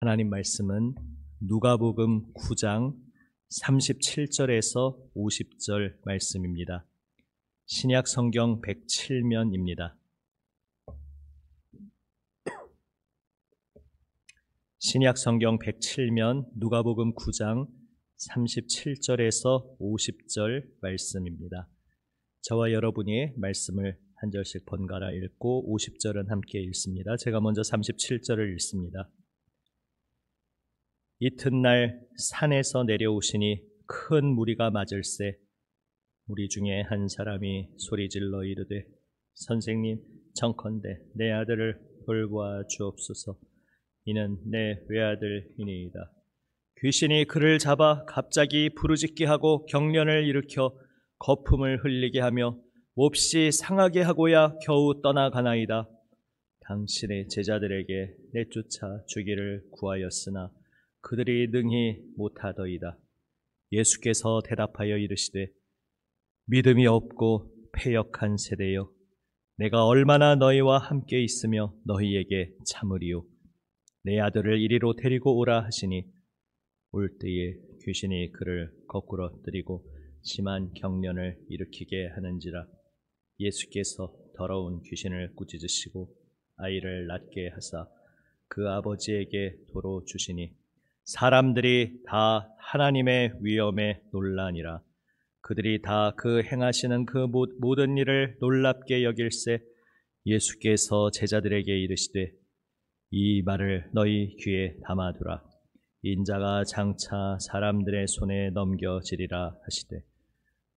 하나님 말씀은 누가복음 9장 37절에서 50절 말씀입니다. 신약 성경 107면입니다. 신약 성경 107면 누가복음 9장 37절에서 50절 말씀입니다. 저와 여러분이 말씀을 한 절씩 번갈아 읽고 50절은 함께 읽습니다. 제가 먼저 37절을 읽습니다. 이튿날 산에서 내려오시니 큰 무리가 맞을세 무리 중에 한 사람이 소리질러 이르되 선생님 청컨대 내 아들을 돌보아 주옵소서. 이는 내 외아들이니이다. 귀신이 그를 잡아 갑자기 부르짖게 하고 경련을 일으켜 거품을 흘리게 하며 몹시 상하게 하고야 겨우 떠나가나이다. 당신의 제자들에게 내쫓아 주기를 구하였으나 그들이 능히 못하더이다. 예수께서 대답하여 이르시되 믿음이 없고 패역한 세대여, 내가 얼마나 너희와 함께 있으며 너희에게 참으리요. 내 아들을 이리로 데리고 오라 하시니 올 때에 귀신이 그를 거꾸로 들이고 심한 경련을 일으키게 하는지라. 예수께서 더러운 귀신을 꾸짖으시고 아이를 낫게 하사 그 아버지에게 도로 주시니 사람들이 다 하나님의 위엄에 놀라니라. 그들이 다 그 행하시는 그 모든 일을 놀랍게 여길세 예수께서 제자들에게 이르시되 이 말을 너희 귀에 담아두라. 인자가 장차 사람들의 손에 넘겨지리라 하시되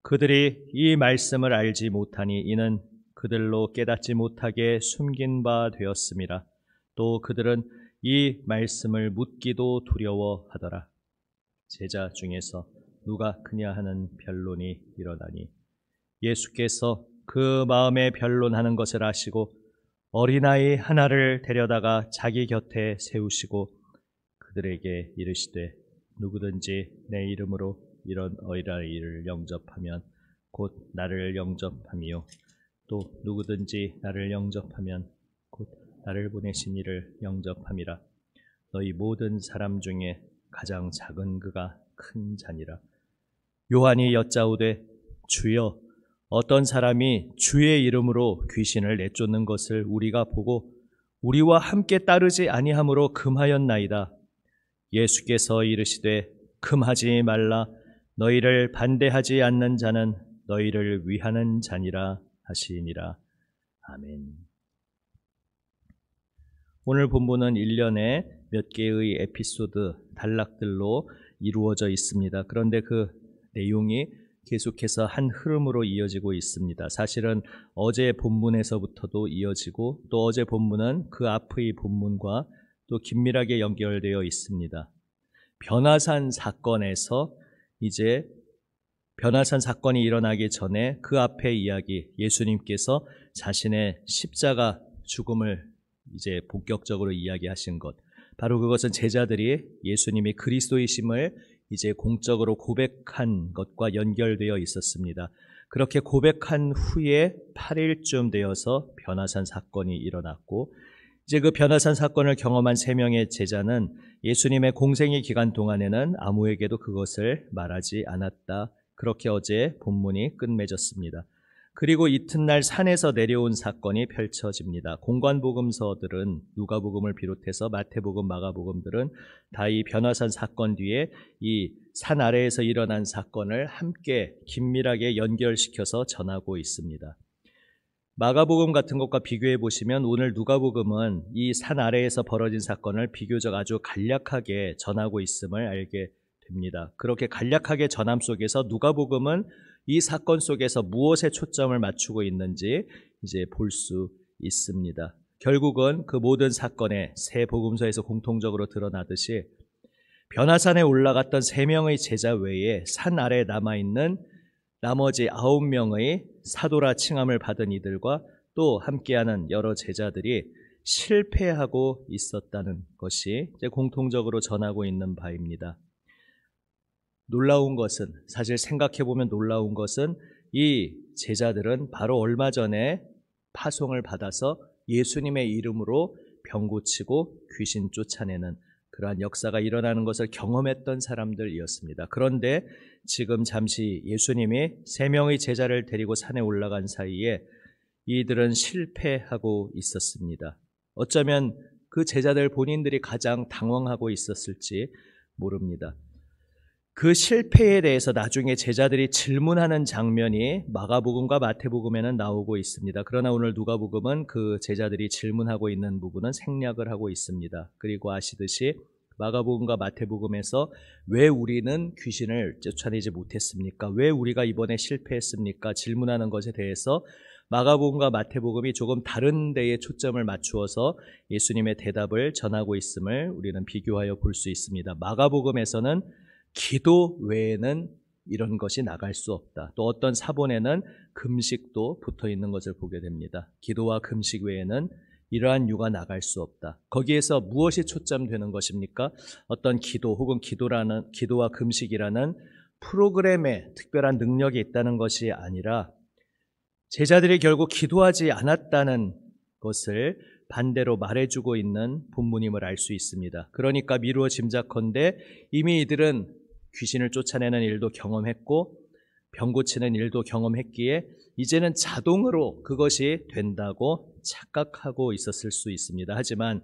그들이 이 말씀을 알지 못하니 이는 그들로 깨닫지 못하게 숨긴 바 되었음이라. 또 그들은 이 말씀을 묻기도 두려워하더라. 제자 중에서 누가 크냐 하는 변론이 일어나니 예수께서 그 마음에 변론하는 것을 아시고 어린아이 하나를 데려다가 자기 곁에 세우시고 그들에게 이르시되 누구든지 내 이름으로 이런 어린아이를 영접하면 곧 나를 영접함이요 또 누구든지 나를 영접하면 곧 나를 보내신 이를 영접함이라. 너희 모든 사람 중에 가장 작은 그가 큰 자니라. 요한이 여짜오되 주여, 어떤 사람이 주의 이름으로 귀신을 내쫓는 것을 우리가 보고 우리와 함께 따르지 아니하므로 금하였나이다. 예수께서 이르시되 금하지 말라. 너희를 반대하지 않는 자는 너희를 위하는 자니라 하시니라. 아멘. 오늘 본문은 일련의 몇 개의 에피소드, 단락들로 이루어져 있습니다. 그런데 그 내용이 계속해서 한 흐름으로 이어지고 있습니다. 사실은 어제 본문에서부터도 이어지고 또 어제 본문은 그 앞의 본문과 또 긴밀하게 연결되어 있습니다. 변화산 사건에서 이제 변화산 사건이 일어나기 전에 그 앞의 이야기, 예수님께서 자신의 십자가 죽음을 이제 본격적으로 이야기하신 것, 바로 그것은 제자들이 예수님이 그리스도이심을 이제 공적으로 고백한 것과 연결되어 있었습니다. 그렇게 고백한 후에 8일쯤 되어서 변화산 사건이 일어났고, 이제 그 변화산 사건을 경험한 3명의 제자는 예수님의 공생의 기간 동안에는 아무에게도 그것을 말하지 않았다. 그렇게 어제 본문이 끝맺었습니다. 그리고 이튿날 산에서 내려온 사건이 펼쳐집니다. 공관복음서들은 누가복음을 비롯해서 마태복음, 마가복음들은 다 이 변화산 사건 뒤에 이 산 아래에서 일어난 사건을 함께 긴밀하게 연결시켜서 전하고 있습니다. 마가복음 같은 것과 비교해 보시면 오늘 누가복음은 이 산 아래에서 벌어진 사건을 비교적 아주 간략하게 전하고 있음을 알게 됩니다. 그렇게 간략하게 전함 속에서 누가복음은 이 사건 속에서 무엇에 초점을 맞추고 있는지 이제 볼 수 있습니다. 결국은 그 모든 사건의 세 복음서에서 공통적으로 드러나듯이 변화산에 올라갔던 3명의 제자 외에 산 아래에 남아있는 나머지 9명의 사도라 칭함을 받은 이들과 또 함께하는 여러 제자들이 실패하고 있었다는 것이 이제 공통적으로 전하고 있는 바입니다. 놀라운 것은, 사실 생각해보면 놀라운 것은 이 제자들은 바로 얼마 전에 파송을 받아서 예수님의 이름으로 병 고치고 귀신 쫓아내는 그러한 역사가 일어나는 것을 경험했던 사람들이었습니다. 그런데 지금 잠시 예수님이 3명의 제자를 데리고 산에 올라간 사이에 이들은 실패하고 있었습니다. 어쩌면 그 제자들 본인들이 가장 당황하고 있었을지 모릅니다. 그 실패에 대해서 나중에 제자들이 질문하는 장면이 마가복음과 마태복음에는 나오고 있습니다. 그러나 오늘 누가복음은 그 제자들이 질문하고 있는 부분은 생략을 하고 있습니다. 그리고 아시듯이 마가복음과 마태복음에서 왜 우리는 귀신을 쫓아내지 못했습니까? 왜 우리가 이번에 실패했습니까? 질문하는 것에 대해서 마가복음과 마태복음이 조금 다른 데에 초점을 맞추어서 예수님의 대답을 전하고 있음을 우리는 비교하여 볼 수 있습니다. 마가복음에서는 기도 외에는 이런 것이 나갈 수 없다. 또 어떤 사본에는 금식도 붙어 있는 것을 보게 됩니다. 기도와 금식 외에는 이러한 유가 나갈 수 없다. 거기에서 무엇이 초점되는 것입니까? 어떤 기도 혹은 기도와 금식이라는 프로그램에 특별한 능력이 있다는 것이 아니라 제자들이 결국 기도하지 않았다는 것을 반대로 말해주고 있는 본문임을 알 수 있습니다. 그러니까 미루어 짐작컨대 이미 이들은 귀신을 쫓아내는 일도 경험했고 병 고치는 일도 경험했기에 이제는 자동으로 그것이 된다고 착각하고 있었을 수 있습니다. 하지만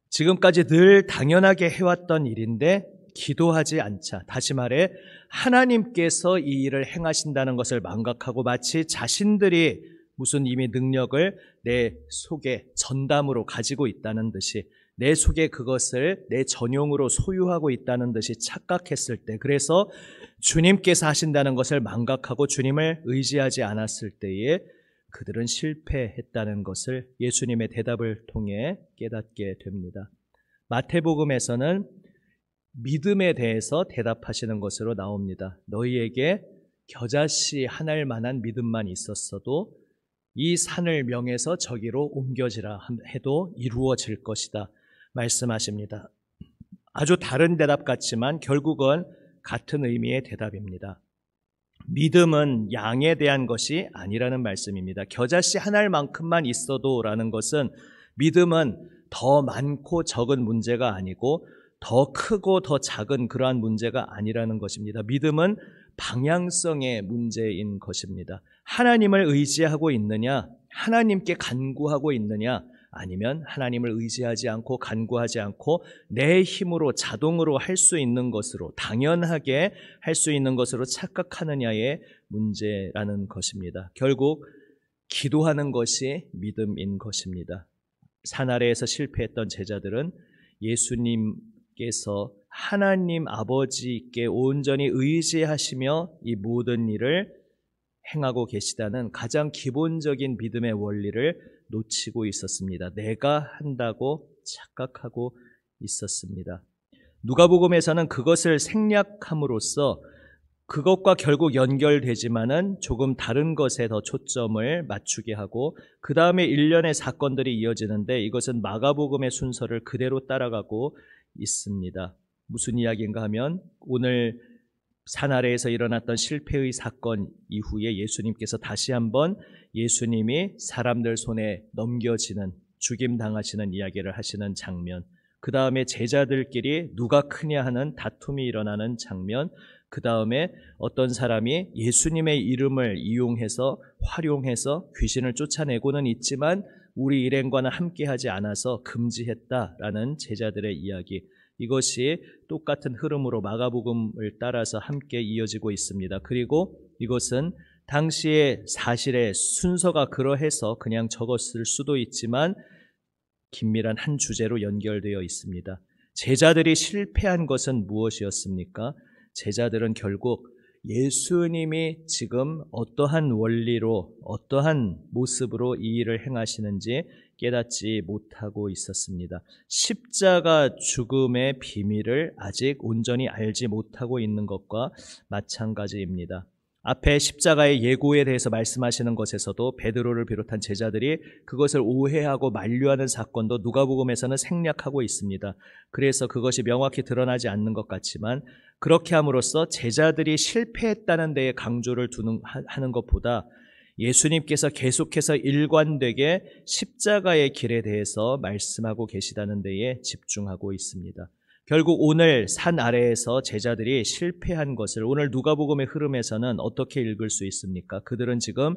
지금까지 늘 당연하게 해왔던 일인데 기도하지 않자, 다시 말해 하나님께서 이 일을 행하신다는 것을 망각하고 마치 자신들이 무슨 이미 능력을 내 속에 전담으로 가지고 있다는 듯이 내 속에 그것을 내 전용으로 소유하고 있다는 듯이 착각했을 때, 그래서 주님께서 하신다는 것을 망각하고 주님을 의지하지 않았을 때에 그들은 실패했다는 것을 예수님의 대답을 통해 깨닫게 됩니다. 마태복음에서는 믿음에 대해서 대답하시는 것으로 나옵니다. 너희에게 겨자씨 하나일 만한 믿음만 있었어도 이 산을 명해서 저기로 옮겨지라 해도 이루어질 것이다 말씀하십니다. 아주 다른 대답 같지만 결국은 같은 의미의 대답입니다. 믿음은 양에 대한 것이 아니라는 말씀입니다. 겨자씨 하나만큼만 있어도 라는 것은 믿음은 더 많고 적은 문제가 아니고 더 크고 더 작은 그러한 문제가 아니라는 것입니다. 믿음은 방향성의 문제인 것입니다. 하나님을 의지하고 있느냐, 하나님께 간구하고 있느냐, 아니면 하나님을 의지하지 않고 간구하지 않고 내 힘으로 자동으로 할 수 있는 것으로, 당연하게 할 수 있는 것으로 착각하느냐의 문제라는 것입니다. 결국 기도하는 것이 믿음인 것입니다. 산 아래에서 실패했던 제자들은 예수님께서 하나님 아버지께 온전히 의지하시며 이 모든 일을 행하고 계시다는 가장 기본적인 믿음의 원리를 놓치고 있었습니다. 내가 한다고 착각하고 있었습니다. 누가복음에서는 그것을 생략함으로써 그것과 결국 연결되지만은 조금 다른 것에 더 초점을 맞추게 하고 그 다음에 일련의 사건들이 이어지는데 이것은 마가복음의 순서를 그대로 따라가고 있습니다. 무슨 이야기인가 하면 오늘 산 아래에서 일어났던 실패의 사건 이후에 예수님께서 다시 한번 예수님이 사람들 손에 넘겨지는, 죽임당하시는 이야기를 하시는 장면, 그 다음에 제자들끼리 누가 크냐 하는 다툼이 일어나는 장면, 그 다음에 어떤 사람이 예수님의 이름을 이용해서 활용해서 귀신을 쫓아내고는 있지만 우리 일행과는 함께하지 않아서 금지했다라는 제자들의 이야기, 이것이 똑같은 흐름으로 마가복음을 따라서 함께 이어지고 있습니다. 그리고 이것은 당시의 사실의 순서가 그러해서 그냥 적었을 수도 있지만 긴밀한 한 주제로 연결되어 있습니다. 제자들이 실패한 것은 무엇이었습니까? 제자들은 결국 예수님이 지금 어떠한 원리로, 어떠한 모습으로 이 일을 행하시는지 깨닫지 못하고 있었습니다. 십자가 죽음의 비밀을 아직 온전히 알지 못하고 있는 것과 마찬가지입니다. 앞에 십자가의 예고에 대해서 말씀하시는 것에서도 베드로를 비롯한 제자들이 그것을 오해하고 만류하는 사건도 누가복음에서는 생략하고 있습니다. 그래서 그것이 명확히 드러나지 않는 것 같지만 그렇게 함으로써 제자들이 실패했다는 데에 강조를 하는 것보다 예수님께서 계속해서 일관되게 십자가의 길에 대해서 말씀하고 계시다는 데에 집중하고 있습니다. 결국 오늘 산 아래에서 제자들이 실패한 것을 오늘 누가복음의 흐름에서는 어떻게 읽을 수 있습니까? 그들은 지금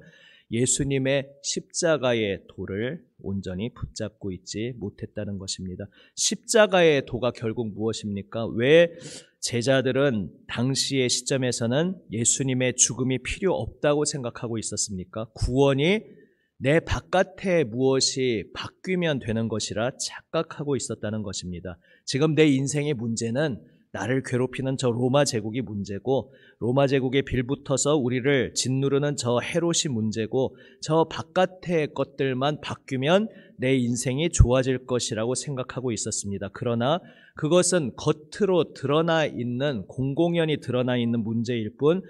예수님의 십자가의 도를 온전히 붙잡고 있지 못했다는 것입니다. 십자가의 도가 결국 무엇입니까? 왜 제자들은 당시의 시점에서는 예수님의 죽음이 필요 없다고 생각하고 있었습니까? 구원이 내 바깥에 무엇이 바뀌면 되는 것이라 착각하고 있었다는 것입니다. 지금 내 인생의 문제는 나를 괴롭히는 저 로마 제국이 문제고, 로마 제국에 빌붙어서 우리를 짓누르는 저 헤롯이 문제고, 저 바깥의 것들만 바뀌면 내 인생이 좋아질 것이라고 생각하고 있었습니다. 그러나 그것은 겉으로 드러나 있는, 공공연히 드러나 있는 문제일 뿐,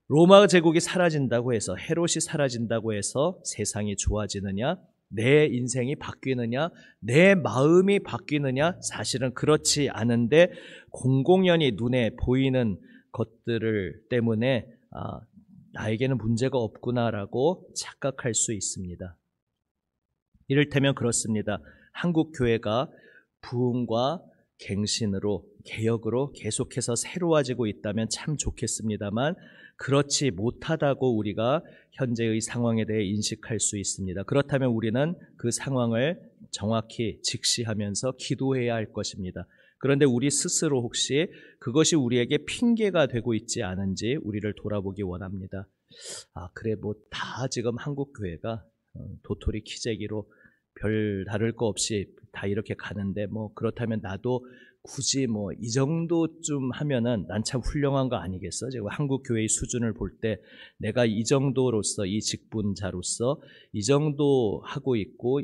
로마 제국이 사라진다고 해서, 헤롯이 사라진다고 해서 세상이 좋아지느냐, 내 인생이 바뀌느냐, 내 마음이 바뀌느냐, 사실은 그렇지 않은데 공공연히 눈에 보이는 것들을 때문에 나에게는 문제가 없구나라고 착각할 수 있습니다. 이를테면 그렇습니다. 한국 교회가 부흥과 갱신으로, 개혁으로 계속해서 새로워지고 있다면 참 좋겠습니다만 그렇지 못하다고 우리가 현재의 상황에 대해 인식할 수 있습니다. 그렇다면 우리는 그 상황을 정확히 직시하면서 기도해야 할 것입니다. 그런데 우리 스스로 혹시 그것이 우리에게 핑계가 되고 있지 않은지 우리를 돌아보기 원합니다. 그래 다 지금 한국 교회가 도토리 키재기로 별 다를 거 없이 다 이렇게 가는데 그렇다면 나도 굳이 이 정도쯤 하면은 난 참 훌륭한 거 아니겠어? 제가 한국 교회의 수준을 볼 때 내가 이 정도로서, 이 직분자로서 이 정도 하고 있고,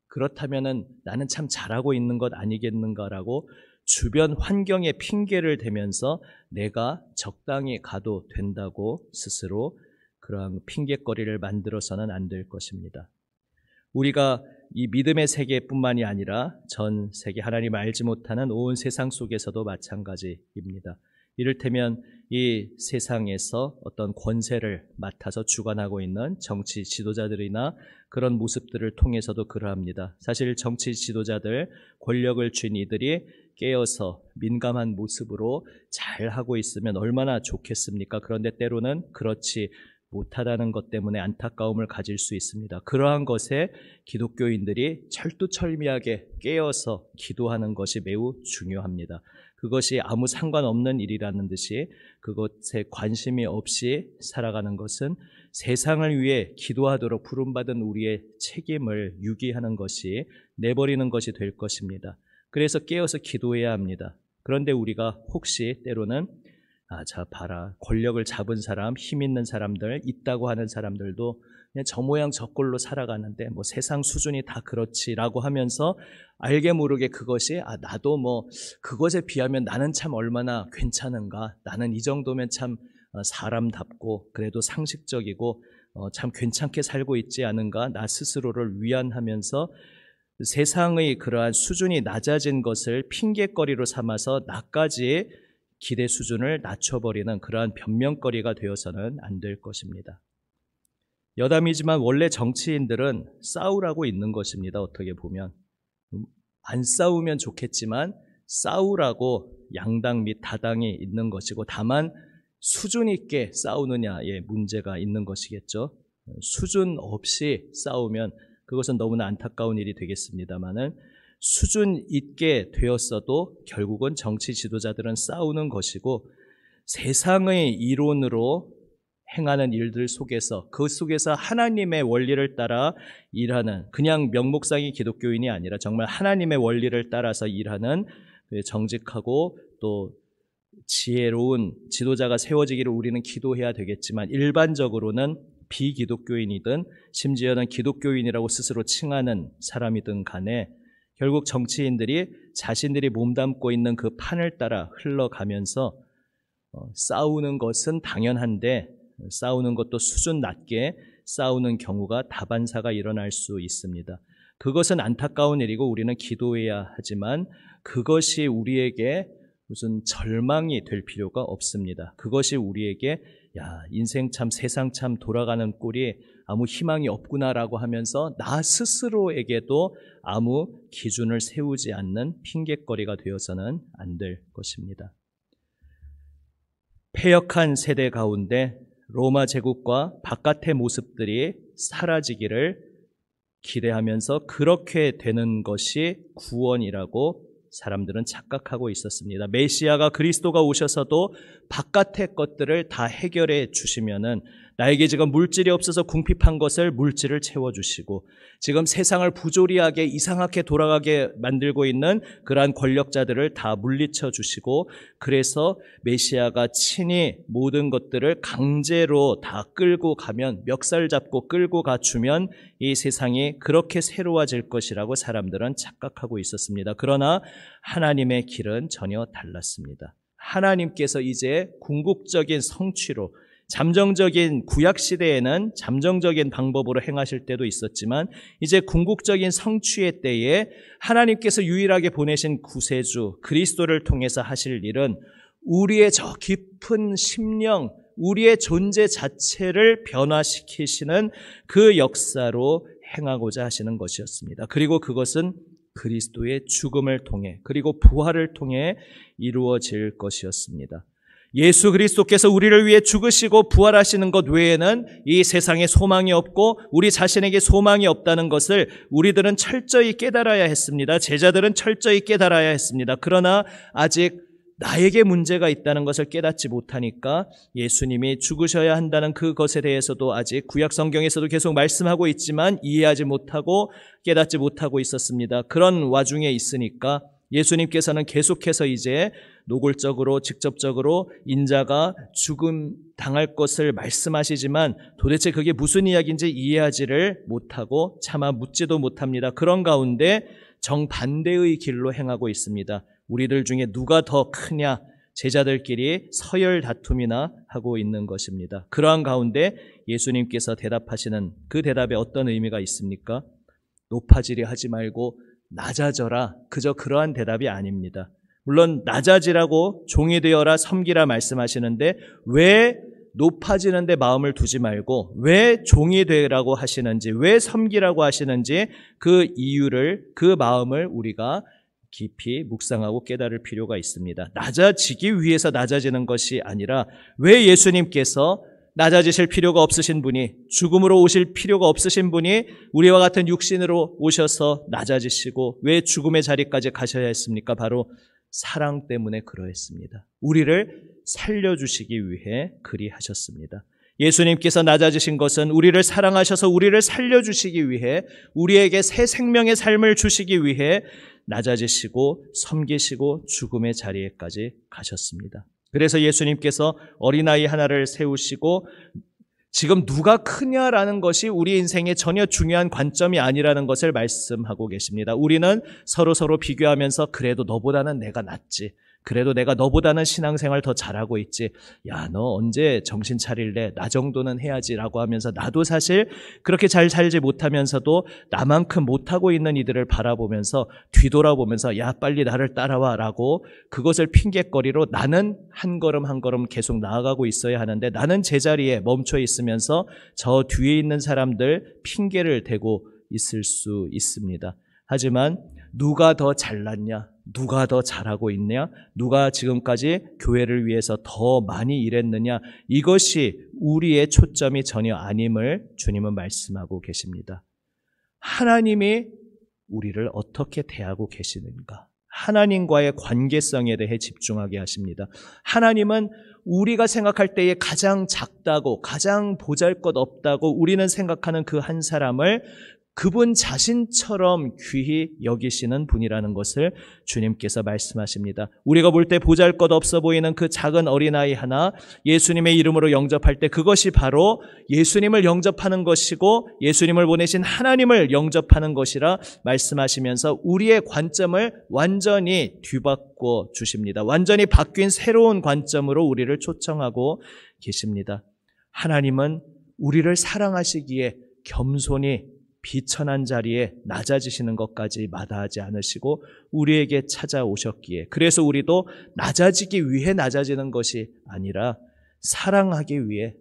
그렇다면은 나는 참 잘하고 있는 것 아니겠는가라고 주변 환경에 핑계를 대면서 내가 적당히 가도 된다고 스스로 그러한 핑계거리를 만들어서는 안 될 것입니다. 우리가 이 믿음의 세계뿐만이 아니라 전 세계 하나님 알지 못하는 온 세상 속에서도 마찬가지입니다. 이를테면 이 세상에서 어떤 권세를 맡아서 주관하고 있는 정치 지도자들이나 그런 모습들을 통해서도 그러합니다. 사실 정치 지도자들, 권력을 쥔 이들이 깨어서 민감한 모습으로 잘하고 있으면 얼마나 좋겠습니까? 그런데 때로는 그렇지 못하다는 것 때문에 안타까움을 가질 수 있습니다. 그러한 것에 기독교인들이 철두철미하게 깨어서 기도하는 것이 매우 중요합니다. 그것이 아무 상관없는 일이라는 듯이 그것에 관심이 없이 살아가는 것은 세상을 위해 기도하도록 부름받은 우리의 책임을 유기하는 것이, 내버리는 것이 될 것입니다. 그래서 깨어서 기도해야 합니다. 그런데 우리가 혹시 때로는 자 봐라, 권력을 잡은 사람, 힘 있는 사람들, 있다고 하는 사람들도 그냥 저 모양 저 꼴로 살아가는데 세상 수준이 다 그렇지라고 하면서 알게 모르게 그것이 나도 그것에 비하면 나는 참 얼마나 괜찮은가, 나는 이 정도면 참 사람답고 그래도 상식적이고 참 괜찮게 살고 있지 않은가, 나 스스로를 위안하면서 세상의 그러한 수준이 낮아진 것을 핑계거리로 삼아서 나까지 기대 수준을 낮춰버리는 그러한 변명거리가 되어서는 안 될 것입니다. 여담이지만 원래 정치인들은 싸우라고 있는 것입니다. 어떻게 보면 안 싸우면 좋겠지만 싸우라고 양당 및 다당이 있는 것이고, 다만 수준 있게 싸우느냐에 문제가 있는 것이겠죠. 수준 없이 싸우면 그것은 너무나 안타까운 일이 되겠습니다만은 수준 있게 되었어도 결국은 정치 지도자들은 싸우는 것이고, 세상의 이론으로 행하는 일들 속에서, 그 속에서 하나님의 원리를 따라 일하는, 그냥 명목상의 기독교인이 아니라 정말 하나님의 원리를 따라서 일하는 정직하고 또 지혜로운 지도자가 세워지기를 우리는 기도해야 되겠지만, 일반적으로는 비기독교인이든 심지어는 기독교인이라고 스스로 칭하는 사람이든 간에 결국 정치인들이 자신들이 몸담고 있는 그 판을 따라 흘러가면서 싸우는 것은 당연한데, 싸우는 것도 수준 낮게 싸우는 경우가 다반사가 일어날 수 있습니다. 그것은 안타까운 일이고 우리는 기도해야 하지만 그것이 우리에게 무슨 절망이 될 필요가 없습니다. 그것이 우리에게 인생 참, 세상 참 돌아가는 꼴이 아무 희망이 없구나라고 하면서 나 스스로에게도 아무 기준을 세우지 않는 핑곗거리가 되어서는 안 될 것입니다. 패역한 세대 가운데 로마 제국과 바깥의 모습들이 사라지기를 기대하면서 그렇게 되는 것이 구원이라고 사람들은 착각하고 있었습니다. 메시아가 그리스도가 오셔서도 바깥의 것들을 다 해결해 주시면은 나에게 지금 물질이 없어서 궁핍한 것을 물질을 채워주시고 지금 세상을 부조리하게 이상하게 돌아가게 만들고 있는 그러한 권력자들을 다 물리쳐 주시고 그래서 메시아가 친히 모든 것들을 강제로 다 끌고 가면 멱살 잡고 끌고 가주면 이 세상이 그렇게 새로워질 것이라고 사람들은 착각하고 있었습니다. 그러나 하나님의 길은 전혀 달랐습니다. 하나님께서 이제 궁극적인 성취로 잠정적인 구약시대에는 잠정적인 방법으로 행하실 때도 있었지만 이제 궁극적인 성취의 때에 하나님께서 유일하게 보내신 구세주 그리스도를 통해서 하실 일은 우리의 저 깊은 심령, 우리의 존재 자체를 변화시키시는 그 역사로 행하고자 하시는 것이었습니다. 그리고 그것은 그리스도의 죽음을 통해 그리고 부활을 통해 이루어질 것이었습니다. 예수 그리스도께서 우리를 위해 죽으시고 부활하시는 것 외에는 이 세상에 소망이 없고 우리 자신에게 소망이 없다는 것을 우리들은 철저히 깨달아야 했습니다. 제자들은 철저히 깨달아야 했습니다. 그러나 아직 나에게 문제가 있다는 것을 깨닫지 못하니까 예수님이 죽으셔야 한다는 그것에 대해서도 아직 구약 성경에서도 계속 말씀하고 있지만 이해하지 못하고 깨닫지 못하고 있었습니다. 그런 와중에 있으니까 예수님께서는 계속해서 이제 노골적으로 직접적으로 인자가 죽음 당할 것을 말씀하시지만 도대체 그게 무슨 이야기인지 이해하지를 못하고 차마 묻지도 못합니다. 그런 가운데 정반대의 길로 행하고 있습니다. 우리들 중에 누가 더 크냐 제자들끼리 서열 다툼이나 하고 있는 것입니다. 그러한 가운데 예수님께서 대답하시는 그 대답에 어떤 의미가 있습니까? 높아지려 하지 말고 낮아져라. 그저 그러한 대답이 아닙니다. 물론 낮아지라고 종이 되어라 섬기라 말씀하시는데 왜 높아지는데 마음을 두지 말고 왜 종이 되라고 하시는지 왜 섬기라고 하시는지 그 이유를 그 마음을 우리가 깊이 묵상하고 깨달을 필요가 있습니다. 낮아지기 위해서 낮아지는 것이 아니라 왜 예수님께서 낮아지실 필요가 없으신 분이 죽음으로 오실 필요가 없으신 분이 우리와 같은 육신으로 오셔서 낮아지시고 왜 죽음의 자리까지 가셔야 했습니까? 바로 사랑 때문에 그러했습니다. 우리를 살려주시기 위해 그리하셨습니다. 예수님께서 낮아지신 것은 우리를 사랑하셔서 우리를 살려주시기 위해 우리에게 새 생명의 삶을 주시기 위해 낮아지시고 섬기시고 죽음의 자리에까지 가셨습니다. 그래서 예수님께서 어린아이 하나를 세우시고 지금 누가 크냐라는 것이 우리 인생에 전혀 중요한 관점이 아니라는 것을 말씀하고 계십니다. 우리는 서로 비교하면서 그래도 너보다는 내가 낫지. 그래도 내가 너보다는 신앙생활 더 잘하고 있지. 야, 너 언제 정신 차릴래? 나 정도는 해야지라고 하면서 나도 사실 그렇게 잘 살지 못하면서도 나만큼 못하고 있는 이들을 바라보면서 뒤돌아보면서 야, 빨리 나를 따라와라고 그것을 핑계거리로 나는 한 걸음 한 걸음 계속 나아가고 있어야 하는데 나는 제자리에 멈춰 있으면서 저 뒤에 있는 사람들 핑계를 대고 있을 수 있습니다. 하지만 누가 더 잘났냐? 누가 더 잘하고 있냐? 누가 지금까지 교회를 위해서 더 많이 일했느냐? 이것이 우리의 초점이 전혀 아님을 주님은 말씀하고 계십니다. 하나님이 우리를 어떻게 대하고 계시는가? 하나님과의 관계성에 대해 집중하게 하십니다. 하나님은 우리가 생각할 때에 가장 작다고 가장 보잘것없다고 우리는 생각하는 그 한 사람을 그분 자신처럼 귀히 여기시는 분이라는 것을 주님께서 말씀하십니다. 우리가 볼 때 보잘것없어 보이는 그 작은 어린아이 하나 예수님의 이름으로 영접할 때 그것이 바로 예수님을 영접하는 것이고 예수님을 보내신 하나님을 영접하는 것이라 말씀하시면서 우리의 관점을 완전히 뒤바꿔 주십니다. 완전히 바뀐 새로운 관점으로 우리를 초청하고 계십니다. 하나님은 우리를 사랑하시기에 겸손히 비천한 자리에 낮아지시는 것까지 마다하지 않으시고 우리에게 찾아오셨기에 그래서 우리도 낮아지기 위해 낮아지는 것이 아니라 사랑하기 위해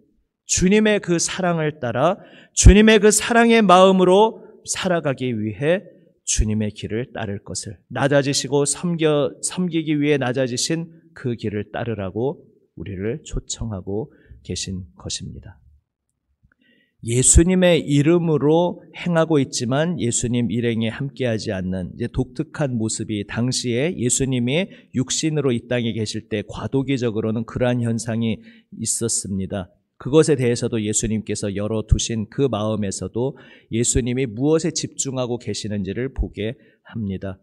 주님의 그 사랑을 따라 주님의 그 사랑의 마음으로 살아가기 위해 주님의 길을 따를 것을, 낮아지시고 섬기기 위해 낮아지신 그 길을 따르라고 우리를 초청하고 계신 것입니다. 예수님의 이름으로 행하고 있지만 예수님 일행에 함께하지 않는 이제 독특한 모습이, 당시에 예수님이 육신으로 이 땅에 계실 때 과도기적으로는 그러한 현상이 있었습니다. 그것에 대해서도 예수님께서 열어두신 그 마음에서도 예수님이 무엇에 집중하고 계시는지를 보게 합니다.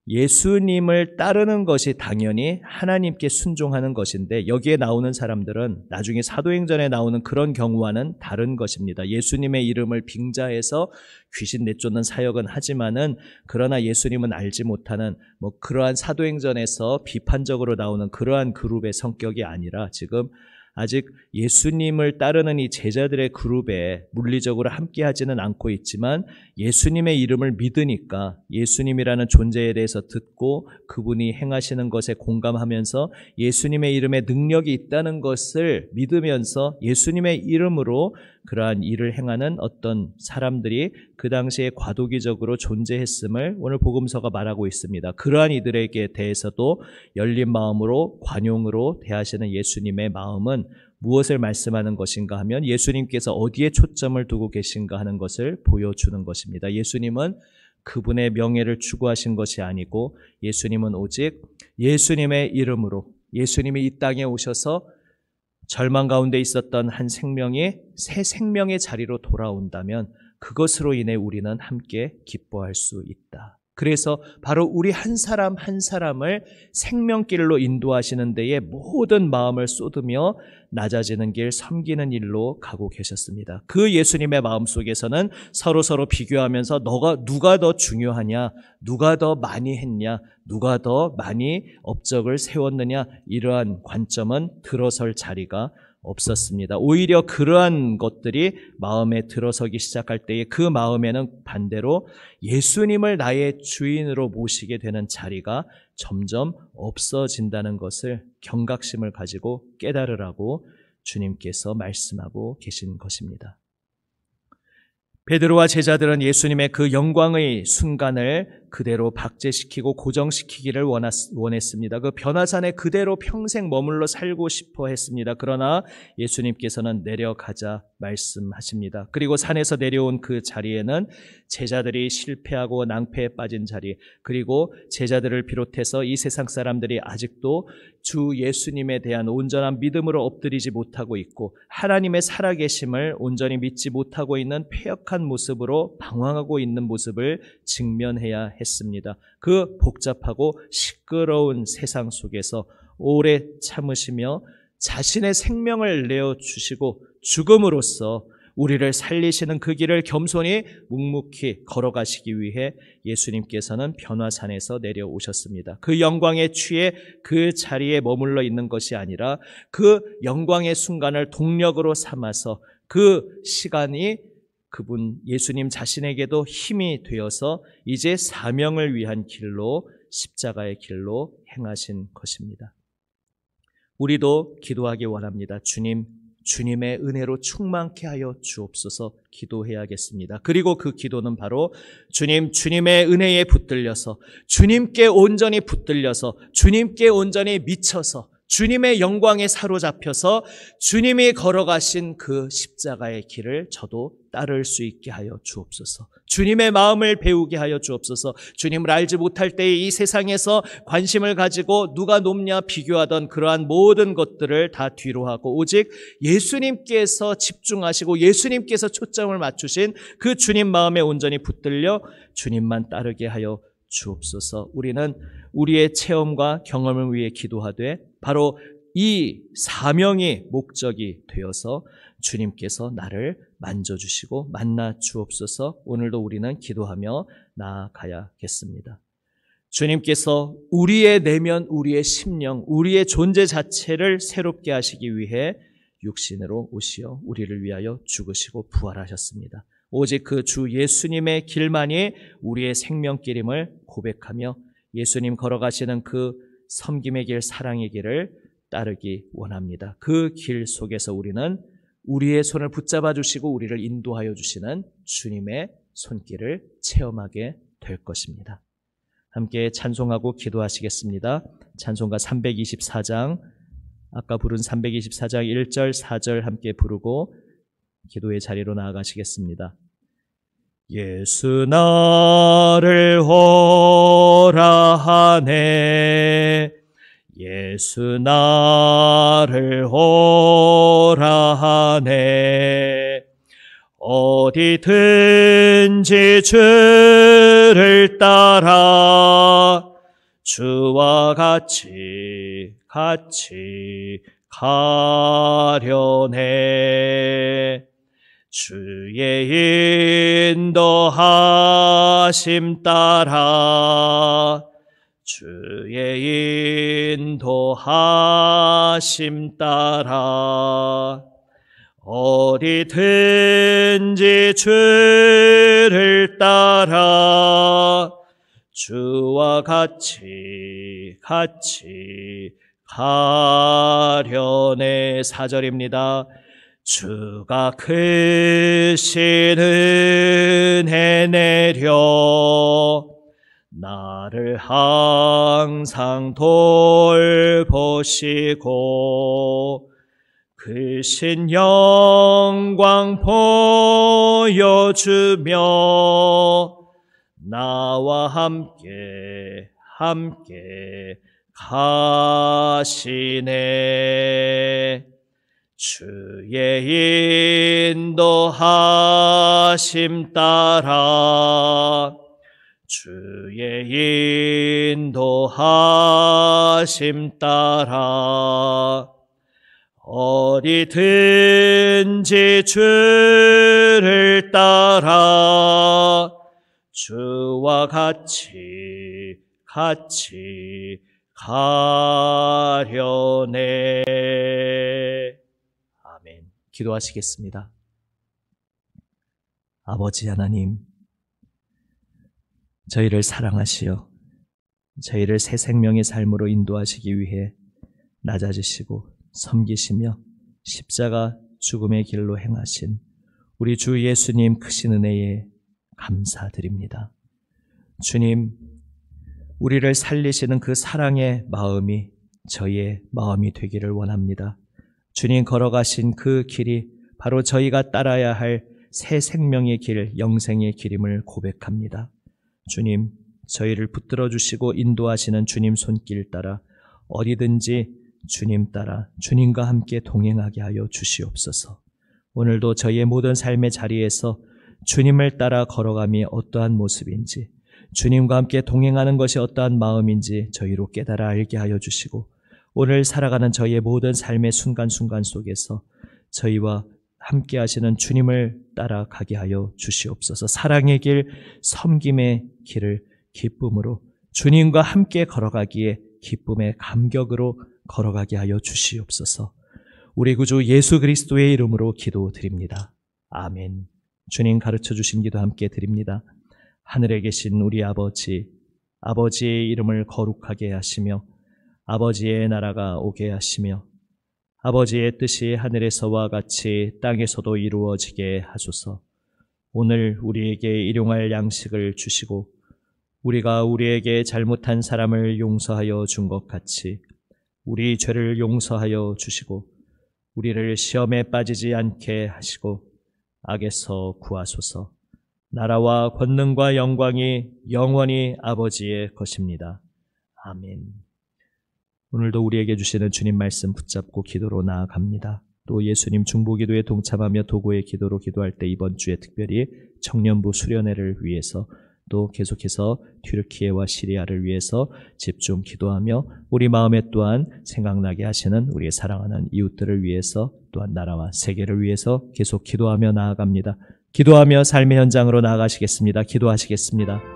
예수님을 따르는 것이 당연히 하나님께 순종하는 것인데, 여기에 나오는 사람들은 나중에 사도행전에 나오는 그런 경우와는 다른 것입니다. 예수님의 이름을 빙자해서 귀신 내쫓는 사역은 하지만은, 그러나 예수님은 알지 못하는 그러한 사도행전에서 비판적으로 나오는 그러한 그룹의 성격이 아니라, 지금 아직 예수님을 따르는 이 제자들의 그룹에 물리적으로 함께하지는 않고 있지만 예수님의 이름을 믿으니까 예수님이라는 존재에 대해서 듣고 그분이 행하시는 것에 공감하면서 예수님의 이름에 능력이 있다는 것을 믿으면서 예수님의 이름으로 그러한 일을 행하는 어떤 사람들이 그 당시에 과도기적으로 존재했음을 오늘 복음서가 말하고 있습니다. 그러한 이들에게 대해서도 열린 마음으로 관용으로 대하시는 예수님의 마음은 무엇을 말씀하는 것인가 하면 예수님께서 어디에 초점을 두고 계신가 하는 것을 보여주는 것입니다. 예수님은 그분의 명예를 추구하신 것이 아니고 예수님은 오직 예수님의 이름으로, 예수님이 이 땅에 오셔서 절망 가운데 있었던 한 생명이 새 생명의 자리로 돌아온다면 그것으로 인해 우리는 함께 기뻐할 수 있다. 그래서 바로 우리 한 사람 한 사람을 생명길로 인도하시는 데에 모든 마음을 쏟으며 낮아지는 길, 섬기는 일로 가고 계셨습니다. 그 예수님의 마음속에서는 서로 비교하면서 누가 더 중요하냐, 누가 더 많이 했냐, 누가 더 많이 업적을 세웠느냐, 이러한 관점은 들어설 자리가 없었습니다. 오히려 그러한 것들이 마음에 들어서기 시작할 때에 그 마음에는 반대로 예수님을 나의 주인으로 모시게 되는 자리가 점점 없어진다는 것을 경각심을 가지고 깨달으라고 주님께서 말씀하고 계신 것입니다. 베드로와 제자들은 예수님의 그 영광의 순간을 그대로 박제시키고 고정시키기를 원했습니다. 그 변화산에 그대로 평생 머물러 살고 싶어 했습니다. 그러나 예수님께서는 내려가자 말씀하십니다. 그리고 산에서 내려온 그 자리에는 제자들이 실패하고 낭패에 빠진 자리, 그리고 제자들을 비롯해서 이 세상 사람들이 아직도 주 예수님에 대한 온전한 믿음으로 엎드리지 못하고 있고 하나님의 살아계심을 온전히 믿지 못하고 있는 패역한 모습으로 방황하고 있는 모습을 직면해야 했습니다. 그 복잡하고 시끄러운 세상 속에서 오래 참으시며 자신의 생명을 내어주시고 죽음으로써 우리를 살리시는 그 길을 겸손히 묵묵히 걸어가시기 위해 예수님께서는 변화산에서 내려오셨습니다. 그 영광에 취해 그 자리에 머물러 있는 것이 아니라 그 영광의 순간을 동력으로 삼아서 그 시간이 그분 예수님 자신에게도 힘이 되어서 이제 사명을 위한 길로, 십자가의 길로 행하신 것입니다. 우리도 기도하기 원합니다. 주님의 은혜로 충만케 하여 주옵소서 기도해야겠습니다. 그리고 그 기도는 바로 주님의 은혜에 붙들려서, 주님께 온전히 붙들려서, 주님께 온전히 미쳐서, 주님의 영광에 사로잡혀서 주님이 걸어가신 그 십자가의 길을 저도 따를 수 있게 하여 주옵소서. 주님의 마음을 배우게 하여 주옵소서. 주님을 알지 못할 때에 이 세상에서 관심을 가지고 누가 높냐 비교하던 그러한 모든 것들을 다 뒤로 하고 오직 예수님께서 집중하시고 예수님께서 초점을 맞추신 그 주님 마음에 온전히 붙들려 주님만 따르게 하여 주옵소서. 우리는 우리의 체험과 경험을 위해 기도하되 바로 이 사명이 목적이 되어서 주님께서 나를 만져주시고 만나 주옵소서. 오늘도 우리는 기도하며 나아가야겠습니다. 주님께서 우리의 내면, 우리의 심령, 우리의 존재 자체를 새롭게 하시기 위해 육신으로 오시어 우리를 위하여 죽으시고 부활하셨습니다. 오직 그 주 예수님의 길만이 우리의 생명길임을 고백하며 예수님 걸어가시는 그 섬김의 길, 사랑의 길을 따르기 원합니다. 그 길 속에서 우리는 우리의 손을 붙잡아 주시고 우리를 인도하여 주시는 주님의 손길을 체험하게 될 것입니다. 함께 찬송하고 기도하시겠습니다. 찬송가 324장, 아까 부른 324장 1절, 4절 함께 부르고 기도의 자리로 나아가시겠습니다. 예수 나를 오라 하네, 예수 나를 오라 하네, 어디든지 주를 따라 주와 같이 가려네. 주의 인도하심 따라 주의 인도하심 따라 어디든지 주를 따라 주와 같이 가려네. 4절입니다. 주가 크신 은혜 내려 나를 항상 돌보시고 크신 영광 보여주며 나와 함께 가시네. 주의 인도하심 따라 주의 인도하심 따라 어디든지 주를 따라 주와 같이 가려네. 아멘. 기도하시겠습니다. 아버지 하나님, 저희를 사랑하시어 저희를 새 생명의 삶으로 인도하시기 위해 낮아지시고 섬기시며 십자가 죽음의 길로 행하신 우리 주 예수님 크신 은혜에 감사드립니다. 주님, 우리를 살리시는 그 사랑의 마음이 저희의 마음이 되기를 원합니다. 주님 걸어가신 그 길이 바로 저희가 따라야 할 새 생명의 길, 영생의 길임을 고백합니다. 주님, 저희를 붙들어 주시고 인도하시는 주님 손길 따라 어디든지 주님 따라 주님과 함께 동행하게 하여 주시옵소서. 오늘도 저희의 모든 삶의 자리에서 주님을 따라 걸어감이 어떠한 모습인지, 주님과 함께 동행하는 것이 어떠한 마음인지 저희로 깨달아 알게 하여 주시고, 오늘 살아가는 저희의 모든 삶의 순간순간 속에서 저희와 함께 하시는 주님을 따라가게 하여 주시옵소서. 사랑의 길, 섬김의 길을 기쁨으로 주님과 함께 걸어가기에 기쁨의 감격으로 걸어가게 하여 주시옵소서. 우리 구주 예수 그리스도의 이름으로 기도드립니다. 아멘. 주님 가르쳐 주신 기도 함께 드립니다. 하늘에 계신 우리 아버지, 아버지의 이름을 거룩하게 하시며 아버지의 나라가 오게 하시며 아버지의 뜻이 하늘에서와 같이 땅에서도 이루어지게 하소서. 오늘 우리에게 일용할 양식을 주시고 우리가 우리에게 잘못한 사람을 용서하여 준 것 같이 우리 죄를 용서하여 주시고 우리를 시험에 빠지지 않게 하시고 악에서 구하소서. 나라와 권능과 영광이 영원히 아버지의 것입니다. 아멘. 오늘도 우리에게 주시는 주님 말씀 붙잡고 기도로 나아갑니다. 또 예수님 중보기도에 동참하며 도고의 기도로 기도할 때 이번 주에 특별히 청년부 수련회를 위해서 또 계속해서 튀르키예와 시리아를 위해서 집중 기도하며 우리 마음에 또한 생각나게 하시는 우리의 사랑하는 이웃들을 위해서 또한 나라와 세계를 위해서 계속 기도하며 나아갑니다. 기도하며 삶의 현장으로 나아가시겠습니다. 기도하시겠습니다.